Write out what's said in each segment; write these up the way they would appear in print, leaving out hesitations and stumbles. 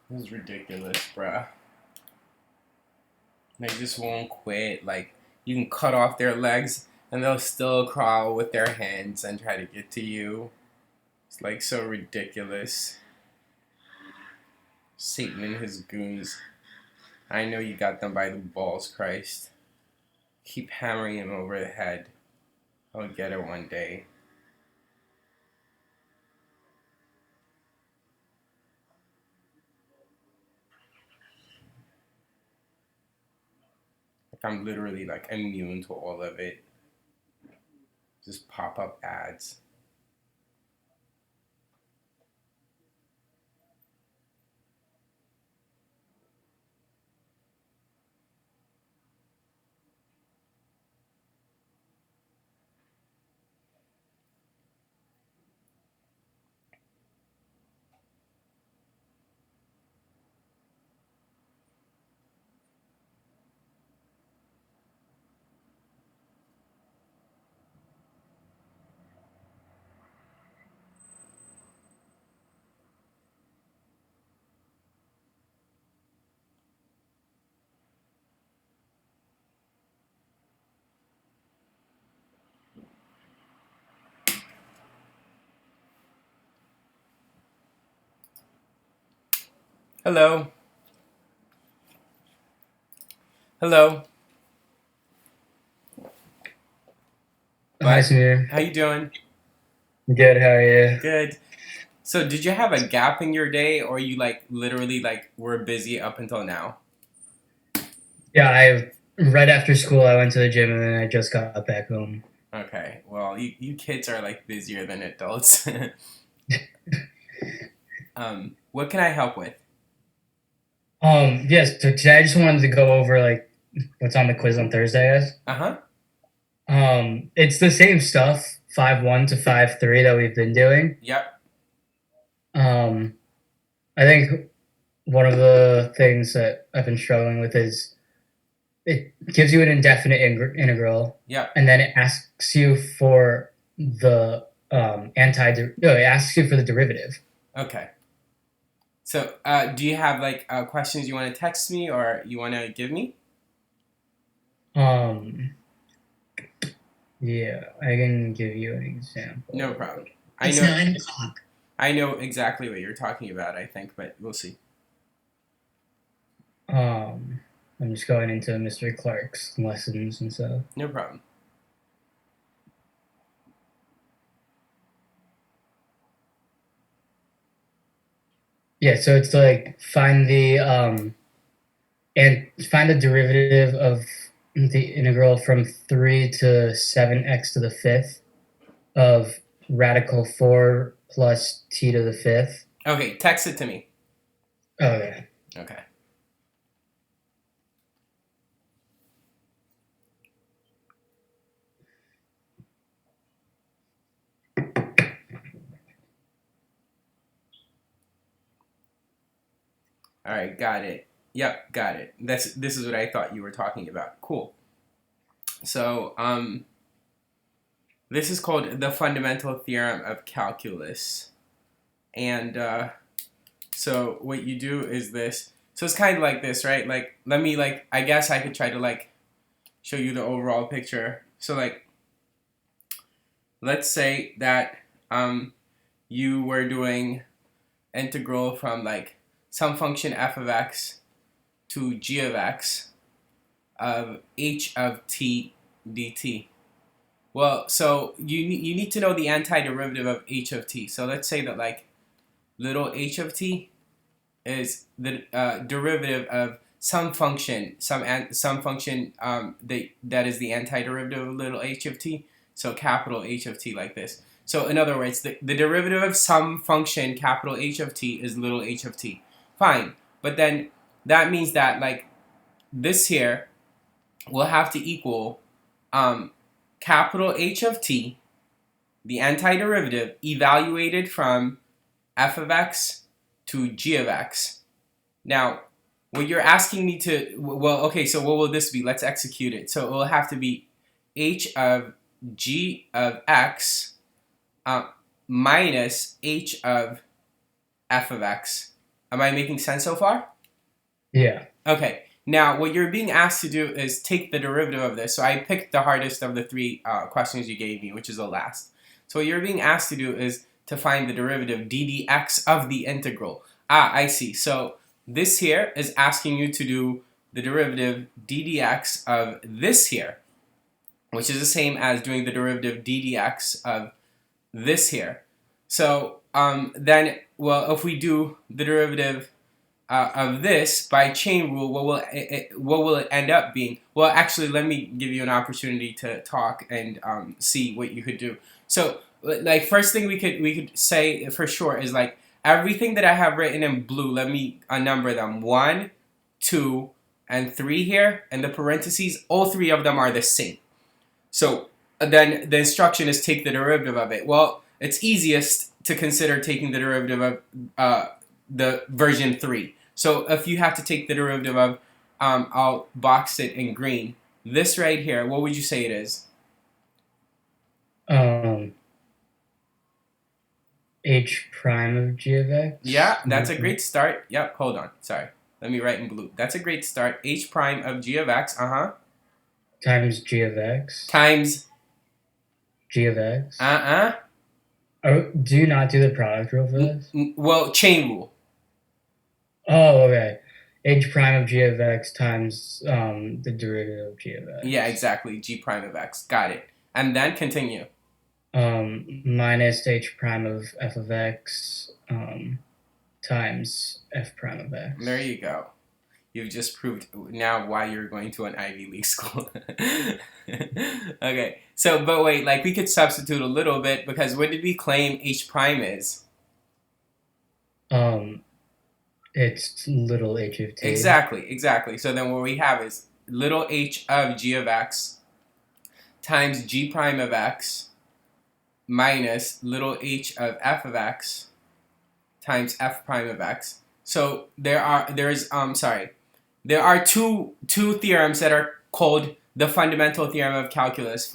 This is ridiculous, bruh. They just won't quit. Like, you can cut off their legs and they'll still crawl with their hands and try to get to you. It's like so ridiculous. Satan and his goons. I know you got them by the balls, Christ. Keep hammering him over the head. I'll get it one day. Like, I'm literally like immune to all of it. Just pop up ads. Hello. Hello. Hi, Bud. Samir. How you doing? Good, how are you? Good. So did you have a gap in your day or you like literally like were busy up until now? Yeah, right after school, I went to the gym and then I just got back home. Okay. Well, you kids are like busier than adults. What can I help with? Yes, so today I just wanted to go over like what's on the quiz on Thursday, guys. Uh-huh. It's the same stuff, 5-1 to 5-3 that we've been doing. Yep. Um, I think one of the things that I've been struggling with is it gives you an indefinite integral, Yep. and then it asks you for the no, it asks you for the derivative. Okay. So, do you have like questions you want to text me or you want to give me? Um, Yeah, I can give you an No example. problem. I It's know 9 o'clock. I know exactly what you're talking about, I think, but we'll see. Um, I'm just going into Mr. Clark's lessons and stuff. No problem. Yeah, so it's like find the derivative of the integral from 3 to 7x to the fifth of radical 4 plus t to the fifth. Okay, text it to me. Okay. Okay. All right, got it. Yep, got it. This is what I thought you were talking about. Cool. So, this is called the Fundamental Theorem of Calculus. And so what you do is this. So it's kind of like this, right? Like, let me like I guess I could try to like show you the overall picture. So like let's say that you were doing integral from like some function f of x to g of x of h of t dt. Well, so you need to know the antiderivative of h of t. So let's say that like little h of t is the derivative of some function, some function that is the antiderivative of little h of t. So capital H of t like this. So in other words, the derivative of some function capital H of t is little h of t. Fine, but then that means that like this here will have to equal um, capital H of t, the antiderivative evaluated from f of x to g of x. Now, what you're asking me to, well, okay, so what will this be? Let's execute it. So it will have to be h of g of x uh, minus h of f of x. Am I making sense so far? Yeah. Okay. Now, what you're being asked to do is take the derivative of this. So I picked the hardest of the three questions you gave me, which is the last. So what you're being asked to do is to find the derivative ddx of the integral. Ah, I see. So this here is asking you to do the derivative ddx of this here, which is the same as doing the derivative ddx of this here. So then, well, if we do the derivative of this by chain rule, what will it end up being? Well, actually, let me give you an opportunity to talk and see what you could do. So, like, first thing we could say for sure is like everything that I have written in blue. Let me number them: 1, 2, and 3 here, and the parentheses. All three of them are the same. So then the instruction is take the derivative of it. Well, it's easiest to consider taking the derivative of the version 3. So if you have to take the derivative of, I'll box it in green. This right here, what would you say it is? H prime of g of x. Yeah, that's a great start. Yep, hold on. Sorry. Let me write in blue. That's a great start. H prime of g of x, times g of x. Times g of x. Oh, do you not do the product rule for this? Well, chain rule. Oh, okay. H prime of g of x times the derivative of g of x. Yeah, exactly. G prime of x. Got it. And then continue. Minus h prime of f of x times f prime of x. There you go. You've just proved now why you're going to an Ivy League school. Okay, so, but wait, like we could substitute a little bit because what did we claim h prime is? It's little h of t. Exactly. So then what we have is little h of g of x times g prime of x minus little h of f of x times f prime of x. So there are two theorems that are called the Fundamental Theorem of Calculus,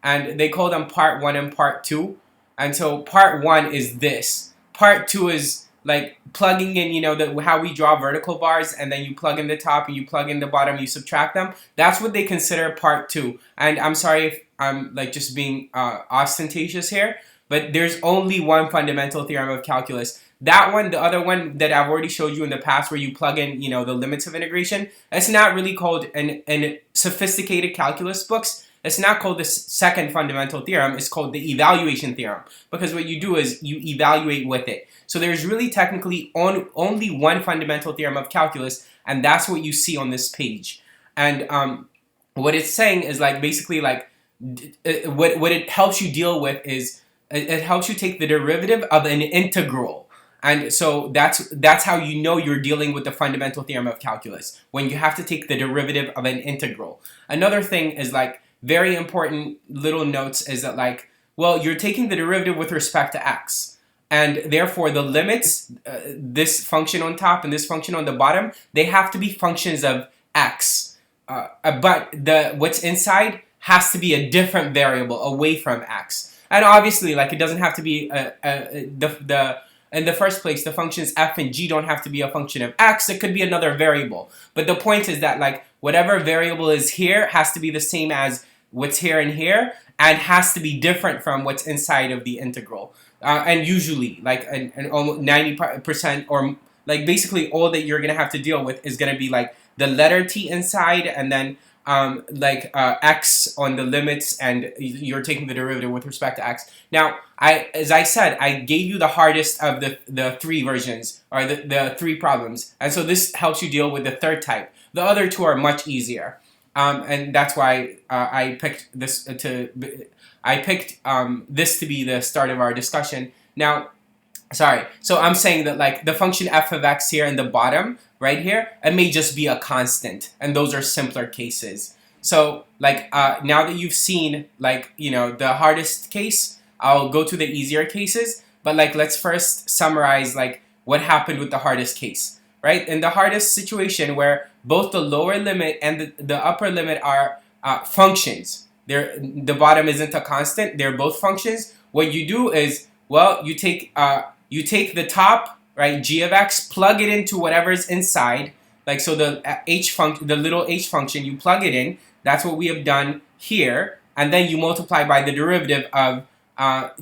and they call them part 1 and part 2. And so part 1 is this. Part 2 is like plugging in, how we draw vertical bars, and then you plug in the top and you plug in the bottom, you subtract them. That's what they consider part 2. And I'm sorry if I'm like just being ostentatious here, but there's only one fundamental theorem of calculus. That one, the other one that I've already showed you in the past where you plug in, the limits of integration, it's not really called in sophisticated calculus books. It's not called the second fundamental theorem. It's called the evaluation theorem, because what you do is you evaluate with it. So there's really technically only one fundamental theorem of calculus, and that's what you see on this page. And what it's saying is like basically like what it helps you deal with is it helps you take the derivative of an integral. And so that's how you know you're dealing with the fundamental theorem of calculus, when you have to take the derivative of an integral. Another thing is like very important little notes is that like, well, you're taking the derivative with respect to x. And therefore the limits, this function on top and this function on the bottom, they have to be functions of x. But what's inside has to be a different variable away from x. And obviously, like, it doesn't have to be in the first place, the functions f and g don't have to be a function of x. It could be another variable. But the point is that, like, whatever variable is here has to be the same as what's here and here, and has to be different from what's inside of the integral. And usually, like, and almost 90% or, like, basically all that you're going to have to deal with is going to be, like, the letter t inside, and then x on the limits, and you're taking the derivative with respect to x. Now, as I said, I gave you the hardest of the three versions, or the three problems, and so this helps you deal with the third type. The other two are much easier, and that's why I picked this to be the start of our discussion. Now, sorry, so I'm saying that like the function f of x here in the bottom, right here, it may just be a constant, and those are simpler cases. So like now that you've seen like the hardest case, I'll go to the easier cases, but like let's first summarize like what happened with the hardest case, right? In the hardest situation where both the lower limit and the upper limit are functions, the bottom isn't a constant, they're both functions. What you do is, well, you take the top right? G of x, plug it into whatever's inside. Like, so the the little h function, you plug it in. That's what we have done here. And then you multiply by the derivative of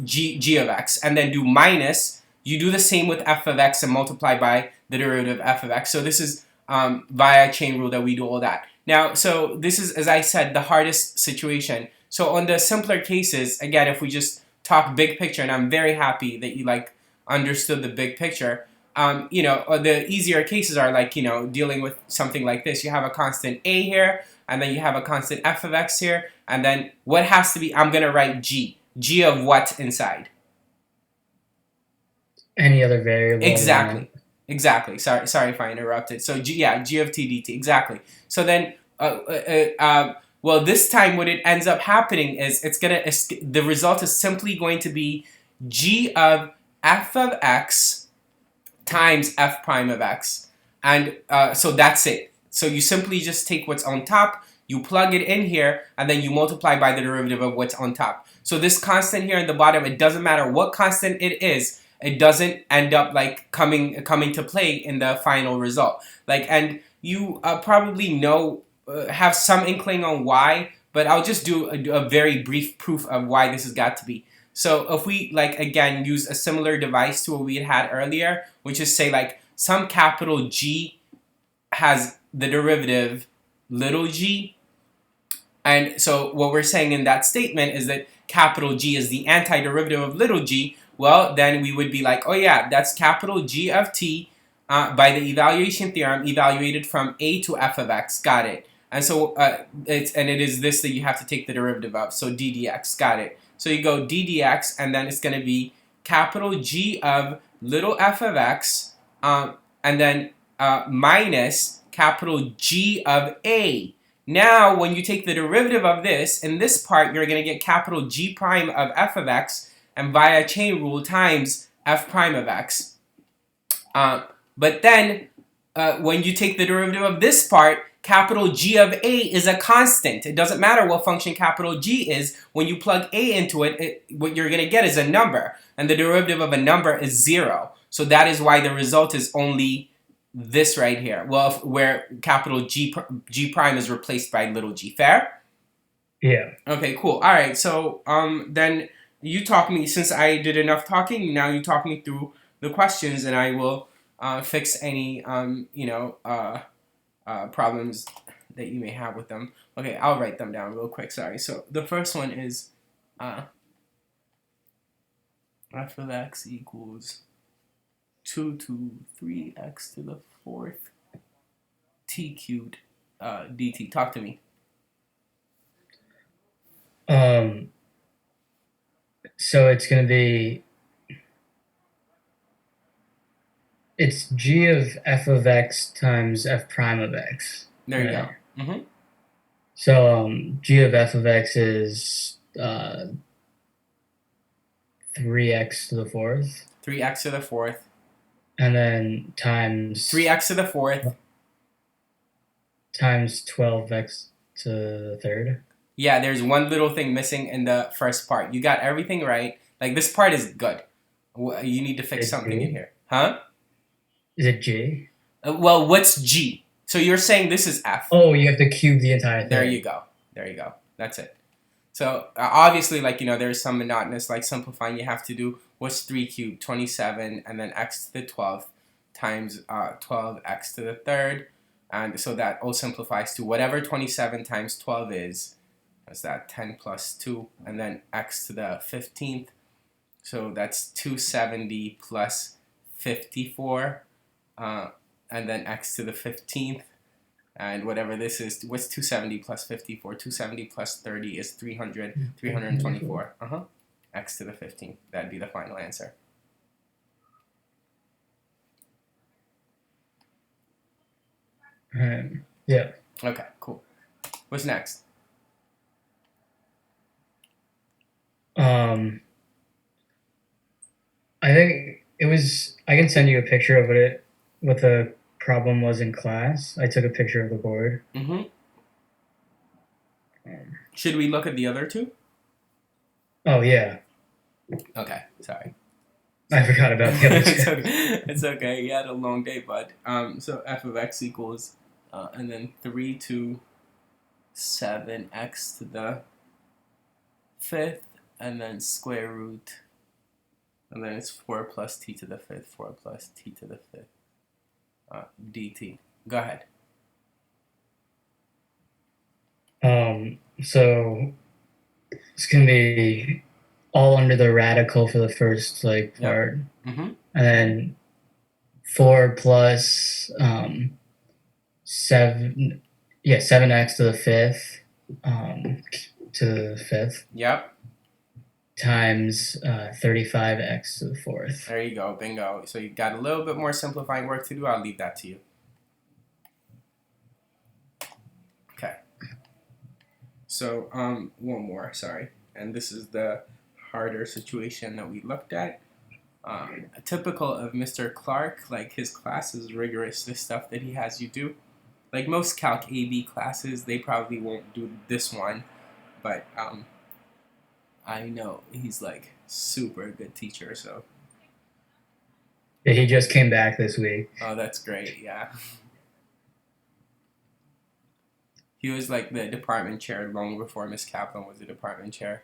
g of x. And then do minus. You do the same with f of x and multiply by the derivative of f of x. So this is via chain rule that we do all that. Now, so this is, as I said, the hardest situation. So on the simpler cases, again, if we just talk big picture, and I'm very happy that you like understood the big picture. You know, the easier cases are like, you know, dealing with something like this. You have a constant a here, and then you have a constant f of x here, and then what has to be, I'm going to write g. G of what inside? Any other variable. Exactly. Exactly. Sorry if I interrupted. So g of t dt. Exactly. So then, well, this time what it ends up happening is the result is simply going to be g of f of x times f prime of x. And so that's it. So you simply just take what's on top, you plug it in here, and then you multiply by the derivative of what's on top. So this constant here in the bottom, it doesn't matter what constant it is, it doesn't end up like coming to play in the final result. Like, and you probably know, have some inkling on why, but I'll just do a very brief proof of why this has got to be. So if we, like, again, use a similar device to what we had earlier, which is say like some capital G has the derivative little g, and so what we're saying in that statement is that capital G is the antiderivative of little g. Well, then we would be like, oh yeah, that's capital G of t by the evaluation theorem evaluated from a to f of x. Got it. And so it is this that you have to take the derivative of. So d dx. Got it. So you go d dx, and then it's going to be capital G of little f of x, and then minus capital G of a. Now, when you take the derivative of this, in this part, you're going to get capital G prime of f of x, and via chain rule times f prime of x. But then, when you take the derivative of this part, capital G of a is a constant. It doesn't matter what function capital G is. When you plug a into it, what you're going to get is a number. And the derivative of a number is 0. So that is why the result is only this right here. Well, where capital G prime is replaced by little g. Fair? Yeah. Okay, cool. All right, so then you talk me, since I did enough talking, now you talk me through the questions, and I will fix any, problems that you may have with them. Okay, I'll write them down real quick, sorry. So the first one is f of x equals 2 to 3x to the 4th t cubed dt. Talk to me. So it's going to be, it's g of f of x times f prime of x. There you go. Mm-hmm. So g of f of x is 3x to the 4th. 3x to the 4th. And then times 3x to the 4th. Times 12x to the 3rd. Yeah, there's one little thing missing in the first part. You got everything right. Like, this part is good. You need to fix something in here. Huh? Is it g? Well, what's g? So you're saying this is f. Oh, you have to cube the entire thing. There you go. There you go. That's it. So obviously, like, there's some monotonous, like, simplifying you have to do. What's 3 cubed? 27, and then x to the 12th times 12x to the 3rd. And so that all simplifies to whatever 27 times 12 is. That's that 10 plus 2, and then x to the 15th. So that's 270 plus 54, and then x to the 15th. And whatever this is, what's 270 plus 54? 270 plus 30 is 324. X to the 15th. That'd be the final answer. Yeah. Okay, cool. What's next? I think it was, I can send you a picture of what the problem was in class. I took a picture of the board. Mm-hmm. Should we look at the other two? Oh, yeah. Okay, sorry. I forgot about the other It's two. okay. It's okay. You had a long day, bud. So f of x equals, and then 3 to 7x to the fifth, and then square root, and then it's 4 plus t to the fifth, 4 plus t to the fifth, dt. Go ahead. So it's gonna be all under the radical for the first Yep. part, Mm-hmm. and then 4 plus 7x to the fifth to the fifth Yep. times 35x to the fourth. There you go. Bingo. So you got a little bit more simplifying work to do. I'll leave that to you. Okay. So one more. Sorry. And this is the harder situation that we looked at. Typical of Mr. Clark, like his class is rigorous. This stuff that he has you do, like most Calc AB classes, they probably won't do this one, but I know he's like super good teacher. So Yeah, he just came back this week. oh, that's great. Yeah. He was like the department chair long before Miss Kaplan was the department chair.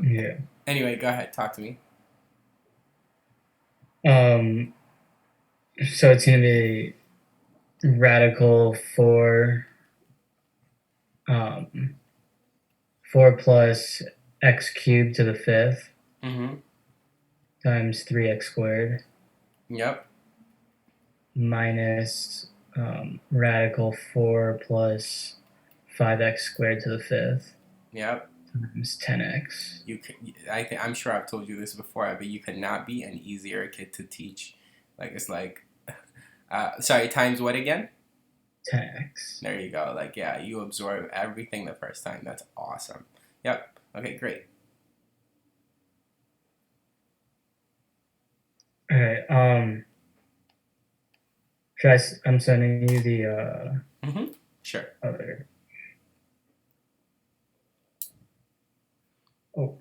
Yeah. Anyway, go ahead. Talk to me. So it's gonna be radical 4 4 plus x cubed to the fifth Mm-hmm. times 3x squared Yep. minus radical 4 plus 5x squared to the fifth Yep. times 10x. You can, I'm sure I've told you this before, but you could not be an easier kid to teach. Like it's like, sorry, times what again? 10x. There you go. Like yeah, you absorb everything the first time. That's awesome. Yep. Okay, great. All right. I'm sending you the Mm-hmm. Sure. other. Oh.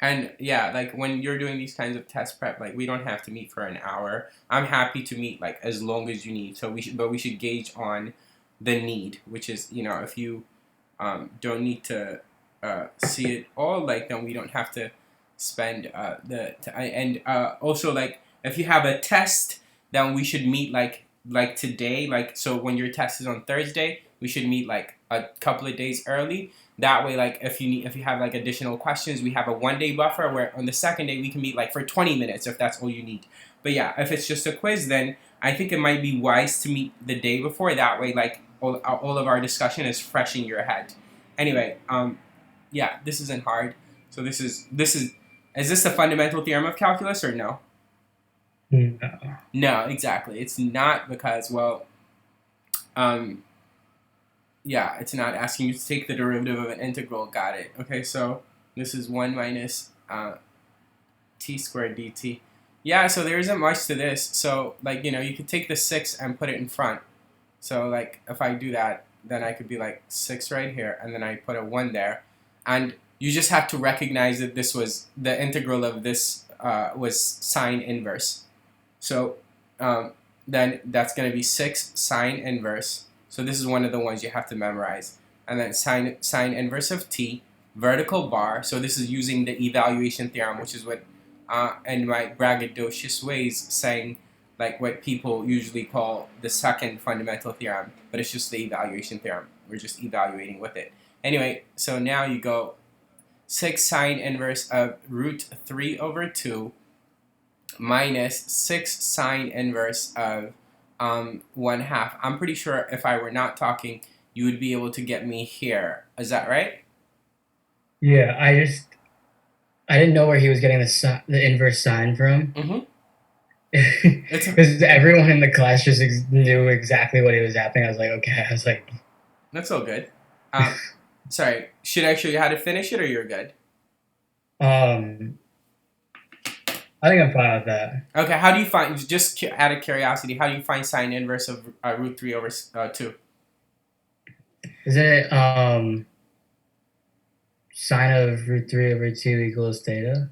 And yeah, like when you're doing these kinds of test prep, like we don't have to meet for an hour. I'm happy to meet like as long as you need. So we should gauge on the need, which is if you don't need to see it all, like then we don't have to spend and also like if you have a test, then we should meet like today. Like so when your test is on Thursday, we should meet like a couple of days early. That way, like if you have like additional questions, we have a 1 day buffer where on the second day we can meet like for 20 minutes if that's all you need. But yeah, if it's just a quiz, then I think it might be wise to meet the day before. That way, like all of our discussion is fresh in your head. Anyway, yeah, this isn't hard. So this is this the fundamental theorem of calculus or no? No. No, exactly. It's not because yeah, it's not asking you to take the derivative of an integral. Got it. Okay, so this is 1 minus t squared dt. Yeah, so there isn't much to this. So like you could take the 6 and put it in front. So like if I do that, then I could be like 6 right here, and then I put a 1 there, and you just have to recognize that this was the integral of this was sine inverse. So then that's going to be 6 sine inverse. So this is one of the ones you have to memorize. And then sine inverse of t, vertical bar. So this is using the evaluation theorem, which is what, in my braggadocious ways, saying like what people usually call the second fundamental theorem, but it's just the evaluation theorem. We're just evaluating with it. Anyway, so now you go 6 sine inverse of root 3 over 2 minus 6 sine inverse of 1/2. I'm pretty sure if I were not talking, you would be able to get me here. Is that right? Yeah, I didn't know where he was getting the inverse sine from. Mm-hmm. Because everyone in the class just knew exactly what he was happening. I was like, okay. I was like, that's all good. Sorry, should I show you how to finish it, or you're good? I think I'm fine with that. Okay, how do you find, just out of curiosity, how do you find sine inverse of root 3 over 2? Isn't it sine of root 3 over 2 equals theta?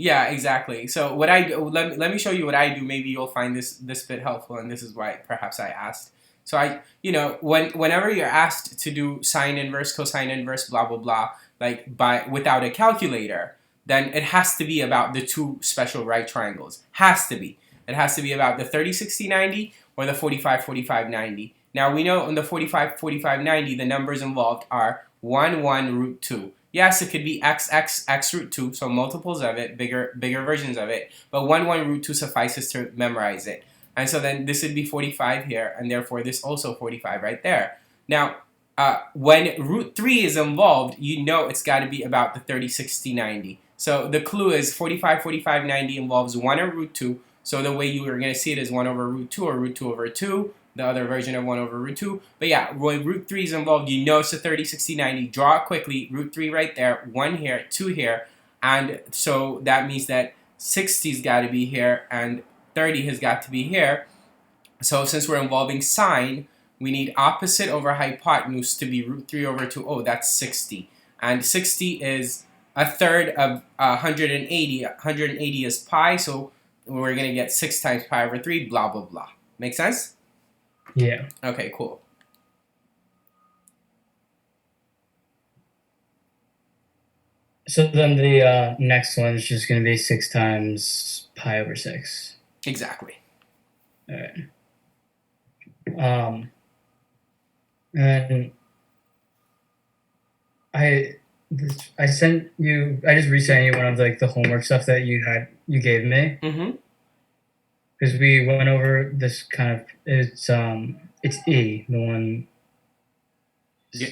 Yeah, exactly. So what I do, let me show you what I do. Maybe you'll find this bit helpful, and this is why perhaps I asked. So whenever you're asked to do sine inverse, cosine inverse, blah blah blah, like by without a calculator, then it has to be about the two special right triangles. Has to be. It has to be about the 30 60 90 or the 45 45 90. Now we know in the 45 45 90 the numbers involved are 1 1 root 2. Yes, it could be x root 2, so multiples of it, bigger versions of it, but 1 1 root 2 suffices to memorize it. And so then this would be 45 here, and therefore this also 45 right there. Now, when root 3 is involved, you know it's got to be about the 30 60 90. So the clue is 45 45 90 involves 1 or root 2, so the way you are going to see it is 1 over root 2 or root 2 over 2. The other version of 1 over root 2. But yeah, when root 3 is involved, you know it's a 30, 60, 90. Draw it quickly. Root 3 right there. 1 here, 2 here. And so that means that 60's got to be here and 30 has got to be here. So since we're involving sine, we need opposite over hypotenuse to be root 3 over 2. Oh, that's 60. And 60 is a third of 180. 180 is pi, so we're going to get 6 times pi over 3, blah, blah, blah. Make sense? Yeah. Okay, cool. So then the next one is just going to be 6 times pi over 6. Exactly. All right. And I sent you. I just resent you one of like the homework stuff that you gave me. Mm-hmm. Because we went over this kind of it's E, the one. Yeah.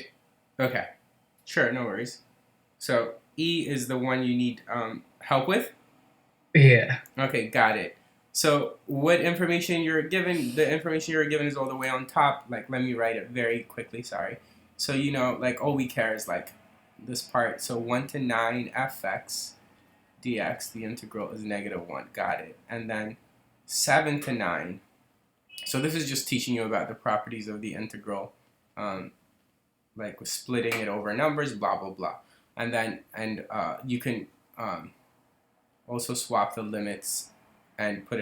Okay. Sure, no worries. So E is the one you need help with? Yeah. Okay, got it. So what information you're given, the information you're given is all the way on top. Like, let me write it very quickly, sorry. So, like, all we care is, like, this part. So 1 to 9 fx dx, the integral is -1. Got it. And then 7 to 9. So this is just teaching you about the properties of the integral, like splitting it over numbers, blah, blah, blah. And then, you can also swap the limits and put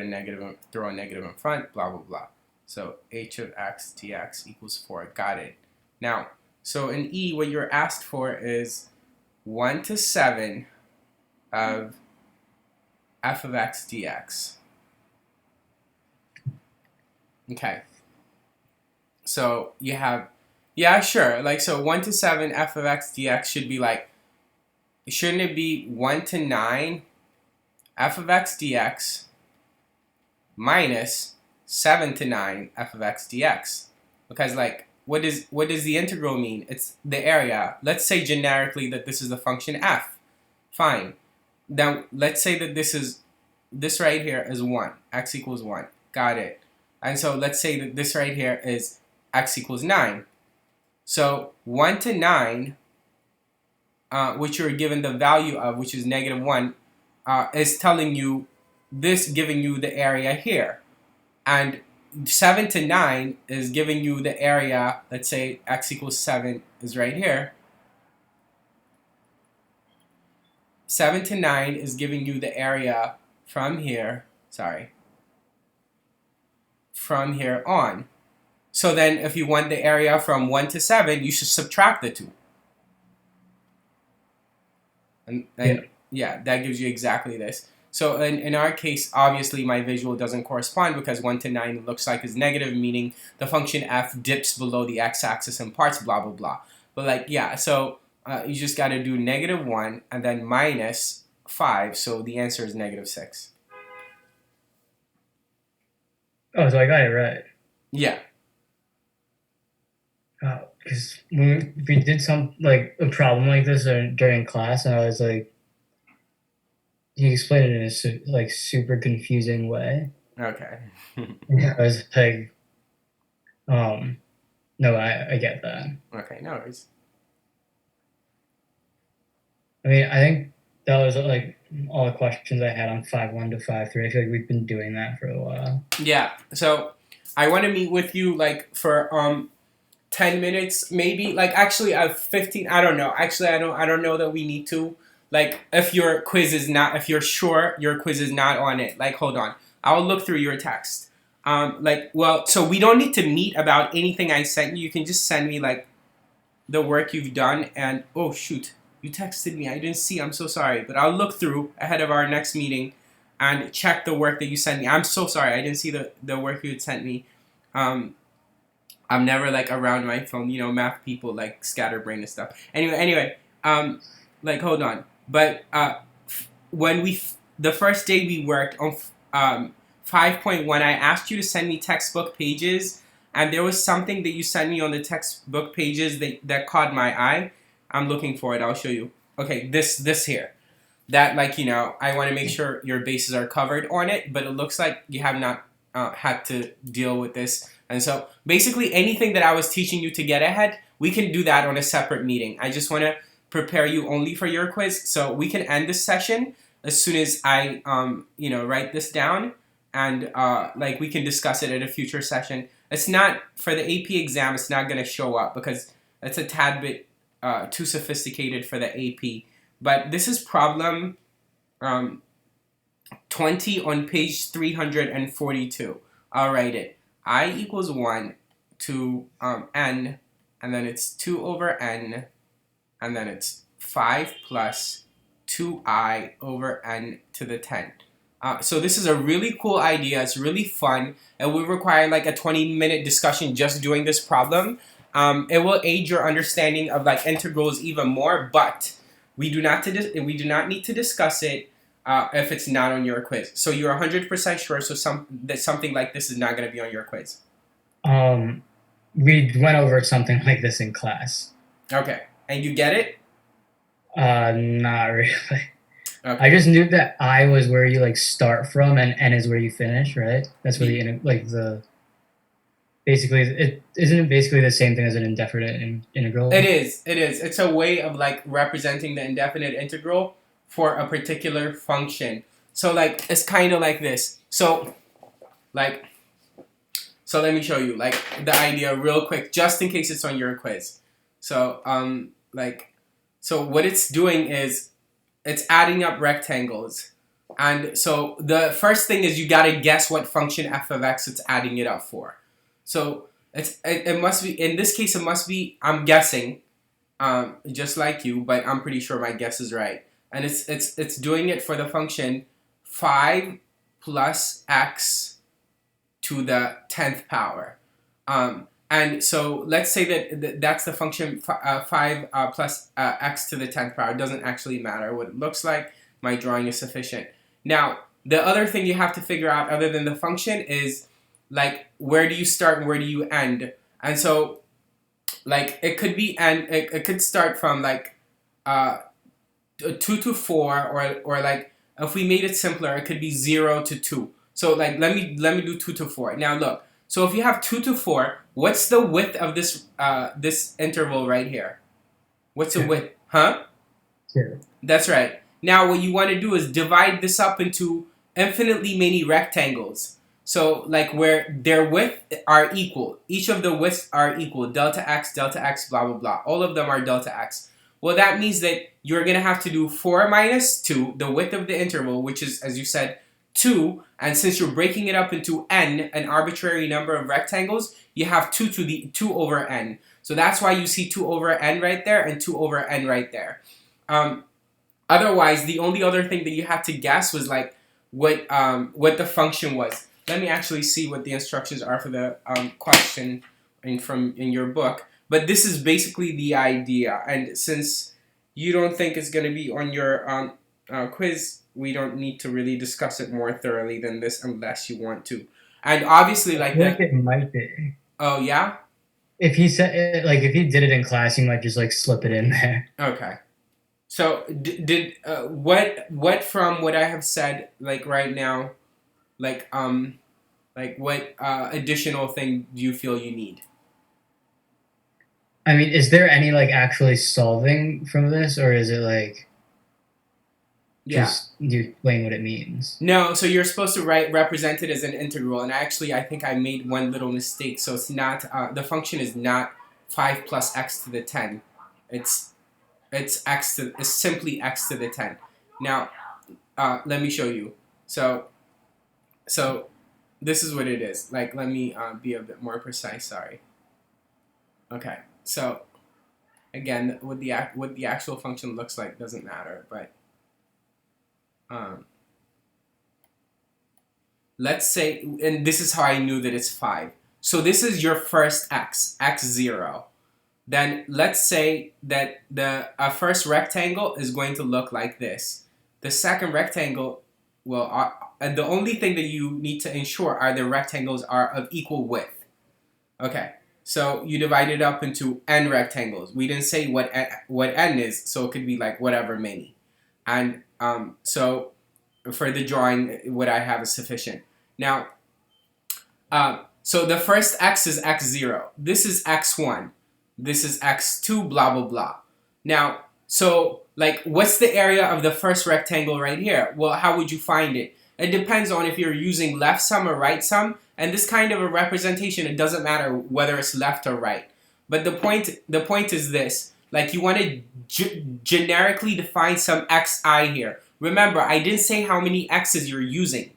throw a negative in front, blah, blah, blah. So h of x dx equals 4. Got it. Now, so in E, what you're asked for is 1 to 7 of f of x dx. Okay. So you have, yeah, sure. Like, so 1 to 7 f of x dx should be like, shouldn't it be 1 to 9 f of x dx minus 7 to 9 f of x dx? Because, like, what does the integral mean? It's the area. Let's say generically that this is the function f. Fine. Now, let's say that this right here is 1. X equals 1. Got it. And so let's say that this right here is x equals 9. So 1 to 9, which you're given the value of, which is -1, is telling you this, giving you the area here. And 7 to 9 is giving you the area, let's say x equals 7 is right here. 7 to 9 is giving you the area from here, from here on. So then if you want the area from 1 to 7, you should subtract the 2. And yeah, that gives you exactly this. So in our case, obviously my visual doesn't correspond because 1 to 9 looks like is negative, meaning the function f dips below the x-axis in parts, blah, blah, blah. But like, yeah, so you just got to do -1 and then minus 5. So the answer is -6. Oh, so I got it right. Yeah. Because we did a problem like this during class, and I was like, he explained it in a super confusing way. Okay. I was like, no, I get that. Okay, no worries. I mean, I think that was like all the questions I had on 5.1 to 5.3. I feel like we've been doing that for a while. Yeah. So I want to meet with you like for 10 minutes, maybe. Like actually, 15. I don't know. Actually, I don't know that we need to. like if your quiz is not, if you're sure your quiz is not on it, like hold on, I'll look through your text. Like, well, so we don't need to meet about anything I sent you. You can just send me like the work you've done, and oh shoot, you texted me. I didn't see. I'm so sorry, but I'll look through ahead of our next meeting and check the work that you sent me. I'm so sorry. I didn't see the work you had sent me. I'm never like around my phone. You know, math people like scatterbrain and stuff. Anyway, like hold on. But when the first day we worked on 5.1, I asked you to send me textbook pages, and there was something that you sent me on the textbook pages that caught my eye. I'm looking for it. I'll show you. Okay, this here. That, like, you know, I want to make sure your bases are covered on it, but it looks like you have not had to deal with this. And so basically anything that I was teaching you to get ahead, we can do that on a separate meeting. I just want to prepare you only for your quiz. So we can end this session as soon as I, you know, write this down, and like we can discuss it at a future session. It's not, for the AP exam, it's not going to show up because it's a tad bit too sophisticated for the AP. But this is problem 20 on page 342. I'll write it. I equals 1 to n, and then it's 2 over n, and then it's 5 plus 2I over n to the 10. So this is a really cool idea. It's really fun. It will require like a 20-minute discussion just doing this problem. It will aid your understanding of like integrals even more, but we do not need to discuss it if it's not on your quiz. So you're 100% sure that something like this is not going to be on your quiz? We went over something like this in class. Okay. And you get it? Not really. Okay. I just knew that I was where you like start from and n is where you finish, right? That's where basically isn't it basically the same thing as an indefinite integral? It is. It's a way of like representing the indefinite integral for a particular function. So like it's kind of like this. So let me show you like the idea real quick, just in case it's on your quiz. So so what it's doing is it's adding up rectangles. And so the first thing is you got to guess what function f of x it's adding it up for. So it must be, in this case, it must be, I'm guessing, just like you, but I'm pretty sure my guess is right. And it's doing it for the function 5 plus x to the 10th power. And so let's say that that's the function 5 plus x to the 10th power. It doesn't actually matter what it looks like. My drawing is sufficient. Now, the other thing you have to figure out other than the function is like where do you start and where do you end? And so like it could be, and it could start from like 2 to 4, or like if we made it simpler, it could be 0 to 2. So like let me do 2 to 4. Now look, so if you have 2 to 4, what's the width of this this interval right here? What's the width? Huh? 2. That's right. Now what you want to do is divide this up into infinitely many rectangles. So like where their width are equal. Each of the widths are equal. Delta x, blah, blah, blah. All of them are delta x. Well, that means that you're going to have to do 4 minus 2, the width of the interval, which is, as you said, 2. And since you're breaking it up into n, an arbitrary number of rectangles, you have 2 to the 2 over n. So that's why you see 2 over n right there and 2 over n right there. Otherwise, the only other thing that you had to guess was like what the function was. Let me actually see what the instructions are for the question in your book. But this is basically the idea. And since you don't think it's going to be on your quiz, we don't need to really discuss it more thoroughly than this unless you want to. And obviously, like that. It might be. Oh yeah. If he said it, like if he did it in class, he might just like slip it in there. Okay. So did what from what I have said like right now, like what additional thing do you feel you need? I mean, is there any like actually solving from this, or is it like just you explain what it means? No, so you're supposed to represent it as an integral, and actually I think I made one little mistake. So it's not the function is not 5 plus x to the 10. It's it's simply x to the 10. Now, let me show you. So this is what it is. Like, let me be a bit more precise. Sorry. Okay. So again, what the actual function looks like doesn't matter, but let's say, and this is how I knew that it's 5. So this is your first x, x0. Then let's say that the first rectangle is going to look like this. The second rectangle, well, the only thing that you need to ensure are the rectangles are of equal width. Okay, so you divide it up into n rectangles. We didn't say what n is, so it could be like whatever many. And so for the drawing, what I have is sufficient. Now, so the first x is x0. This is x1. This is x2, blah, blah, blah. Now, so, like, what's the area of the first rectangle right here? Well, how would you find it? It depends on if you're using left sum or right sum. And this kind of a representation, it doesn't matter whether it's left or right. But the point is this. Like, you want to generically define some xi here. Remember, I didn't say how many x's you're using.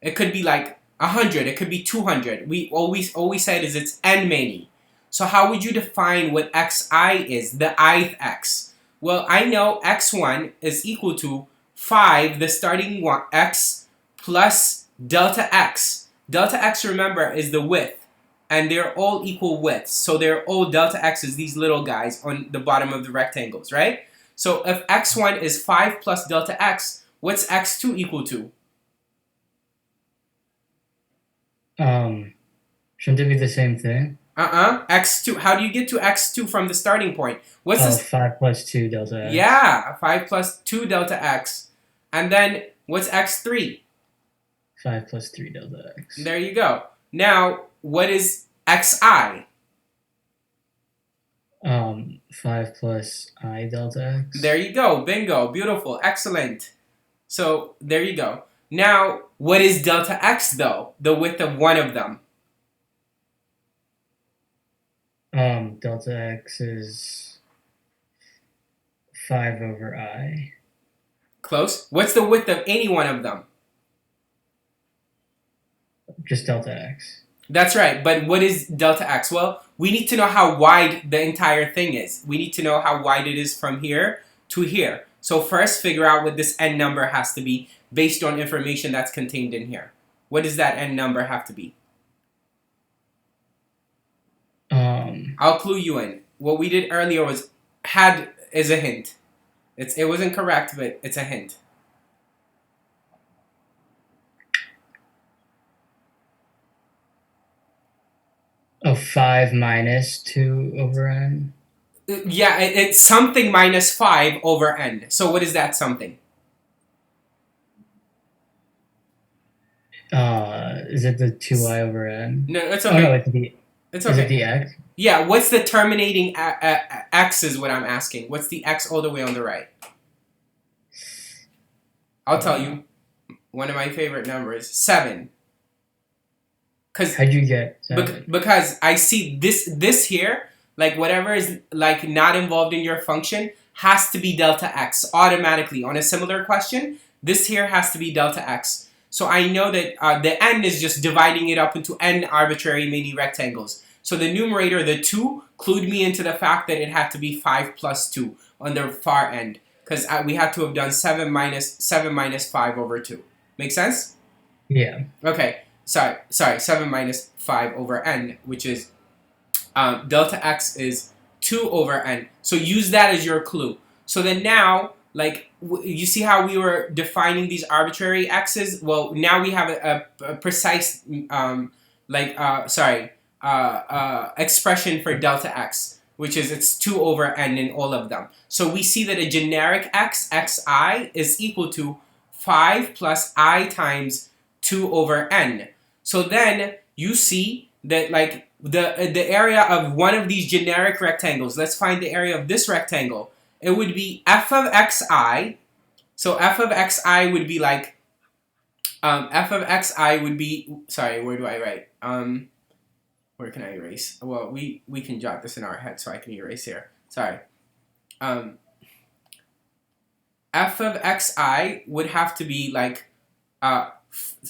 It could be like 100. It could be 200. All we said is it's n many. So how would you define what xi is, the ith x? Well, I know x1 is equal to 5, the starting one, x, plus delta x. Delta x, remember, is the width. And they're all equal widths. So they're all delta x's, these little guys on the bottom of the rectangles, right? So if x1 is 5 plus delta x, what's x2 equal to? Shouldn't it be the same thing? X2. How do you get to x2 from the starting point? What's this? 5 plus 2 delta x. Yeah, 5 plus 2 delta x. And then what's x3? 5 plus 3 delta x. There you go. Now, what is xi? 5 plus I delta x. There you go. Bingo. Beautiful. Excellent. So, there you go. Now, what is delta x, though? The width of one of them. Delta x is 5 over I. Close. What's the width of any one of them? Just delta x. That's right, but what is delta x? Well, we need to know how wide the entire thing is. We need to know how wide it is from here to here. So first, figure out what this n number has to be based on information that's contained in here. What does that n number have to be? I'll clue you in. What we did earlier was is a hint. It wasn't correct, but it's a hint. Oh, 5 minus 2 over n? Yeah, it's something minus 5 over n. So what is that something? Is it the 2i over n? No, it's okay. Oh, no, it's okay. Is it the x? Yeah, what's the terminating x is what I'm asking. What's the x all the way on the right? I'll tell you. One of my favorite numbers, 7. How'd you get 7? Because I see this here, like whatever is like not involved in your function has to be delta x automatically. On a similar question, this here has to be delta x. So I know that the n is just dividing it up into n arbitrary mini rectangles. So the numerator, the 2, clued me into the fact that it had to be 5 plus 2 on the far end. Because we had to have done 7 minus 5 over 2. Make sense? Yeah. Okay. Sorry. 7 minus 5 over n, which is delta x is 2 over n. So use that as your clue. So then now, like, you see how we were defining these arbitrary x's? Well, now we have a precise, expression for delta x, which is it's 2 over n in all of them. So we see that a generic x, xi, is equal to 5 plus I times 2 over n. So then you see that like the area of one of these generic rectangles, let's find the area of this rectangle. It would be f of xi. So f of xi would be like, f of xi would be, sorry, where do I write? Where can I erase? Well, we can jot this in our head so I can erase here. Sorry. f of xi would have to be like,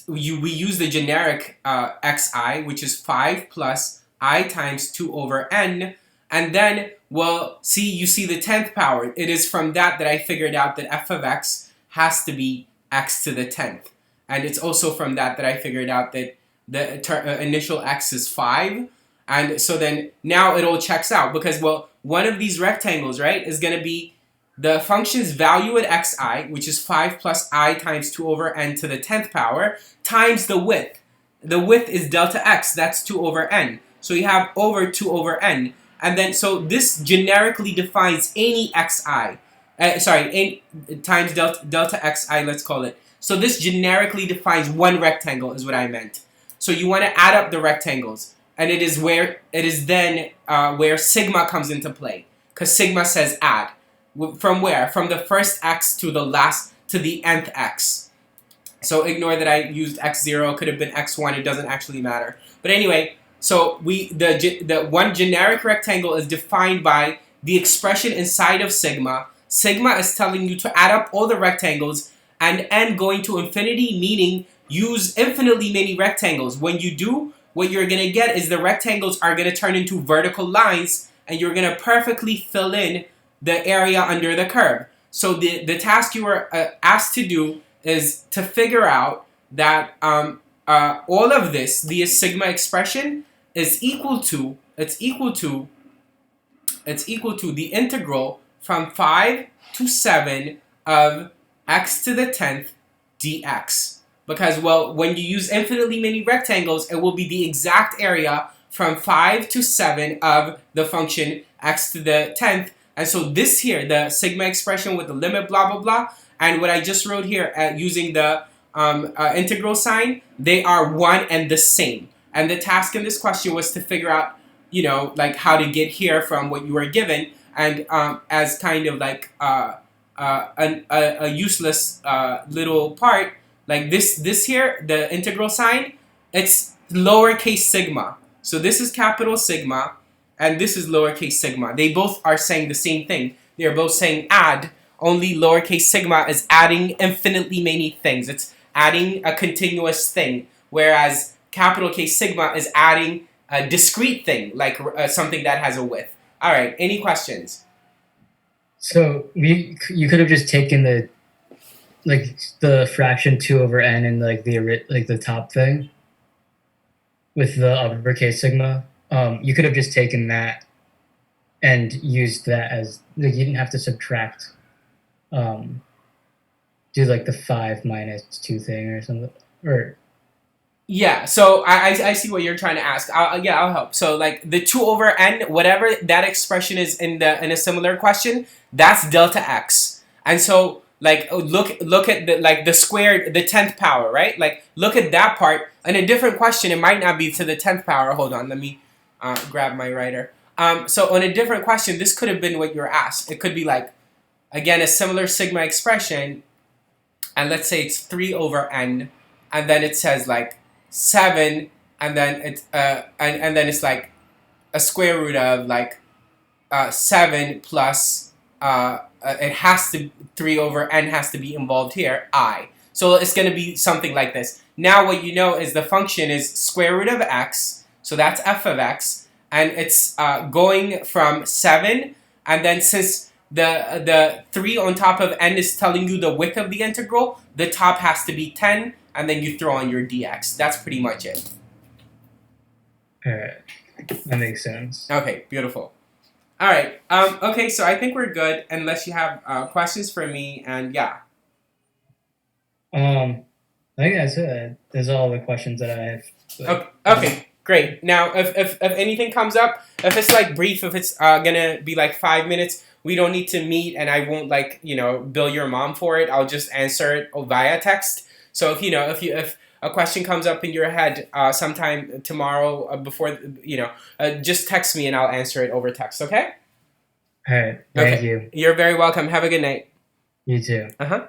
we use the generic xi, which is 5 plus I times 2 over n, and then, well, you see the 10th power. It is from that I figured out that f of x has to be x to the 10th. And it's also from that I figured out that the initial x is 5. And so then now it all checks out because, well, one of these rectangles, right, is going to be the function's value at xi, which is 5 plus I times 2 over n to the 10th power, times the width. The width is delta x, that's 2 over n. So you have over 2 over n. And then, so this generically defines any xi. Times delta xi, let's call it. So this generically defines one rectangle, is what I meant. So you want to add up the rectangles. And it is then where sigma comes into play. Because sigma says add. From where? From the first x to the nth x. So ignore that I used x0, could have been x1, it doesn't actually matter. But anyway, so the one generic rectangle is defined by the expression inside of sigma. Sigma is telling you to add up all the rectangles and n going to infinity, meaning use infinitely many rectangles. When you do, what you're going to get is the rectangles are going to turn into vertical lines and you're going to perfectly fill in the area under the curve. So the task you were asked to do is to figure out that all of this, the sigma expression, is equal to the integral from 5 to 7 of x to the 10th dx. Because, well, when you use infinitely many rectangles, it will be the exact area from 5 to 7 of the function x to the 10th. And so this here, the sigma expression with the limit blah, blah, blah, and what I just wrote here using the integral sign, they are one and the same. And the task in this question was to figure out, like how to get here from what you were given, and as kind of like a useless little part, like this here, the integral sign, it's lowercase sigma. So this is capital sigma, and this is lowercase sigma. They both are saying the same thing. They are both saying add, only lowercase sigma is adding infinitely many things. It's adding a continuous thing, whereas capital K sigma is adding a discrete thing, like something that has a width. All right, any questions? So you could have just taken the fraction 2 over n and the top thing with the uppercase sigma. You could have just taken that and used that as, like, you didn't have to subtract, do like the 5 minus 2 thing or something, or Yeah, so I see what you're trying to ask. I'll help. So like the 2 over n, whatever that expression is in a similar question, that's delta x. And so like look at the squared, the 10th power, right? Like look at that part. In a different question, it might not be to the 10th power. Hold on, let me grab my writer. So on a different question, this could have been what you were asked. It could be like, again, a similar sigma expression, and let's say it's 3 over n, and then it says like 7, and then it's and then it's like a square root of like 7 plus it has to 3 over n has to be involved here, I. So it's going to be something like this. Now what you know is the function is square root of x, so that's f of x, and it's going from 7, and then since the 3 on top of n is telling you the width of the integral, the top has to be 10, and then you throw on your dx. That's pretty much it. Alright, that makes sense. Okay, beautiful. Alright, okay, so I think we're good, unless you have questions for me, and yeah. I think that's it. That's all the questions that I have. Okay, great. Now, if anything comes up, if it's like brief, if it's gonna be like 5 minutes, we don't need to meet, and I won't like bill your mom for it. I'll just answer it via text. So if a question comes up in your head sometime tomorrow before just text me and I'll answer it over text. Okay. All right. Thank you. You're very welcome. Have a good night. You too. Uh-huh.